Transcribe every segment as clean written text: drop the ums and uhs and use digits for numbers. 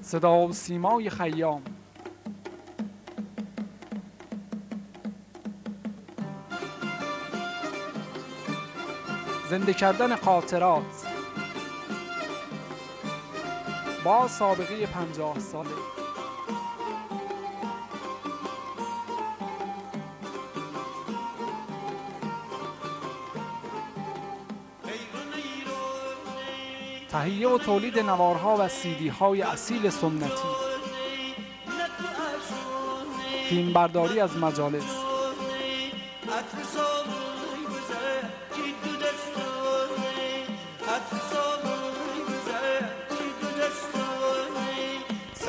صدا و سیمای خیام، زنده کردن خاطرات با سابقه 50 ساله. تهیه و تولید نوارها و سیدی های اصیل سنتی، فیلمبرداری از مجالس،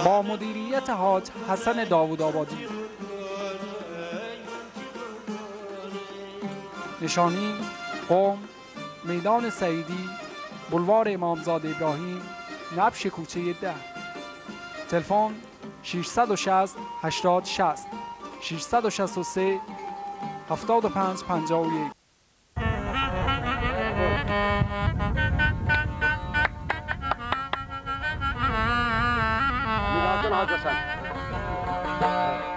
با مدیریت حاج حسن داوودآبادی. نشانی قم، میدان سعیدی، بولوار امامزاده ابراهیم، نبش کوچه 10. تلفن 660 80 60 663 75 51.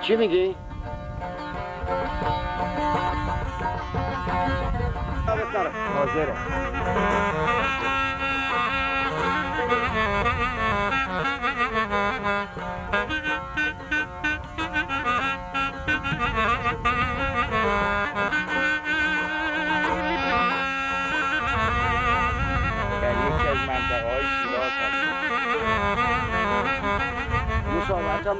چی میگی؟ حاضره. یکی از منطقه‌های شیراز هست. مسابقات هم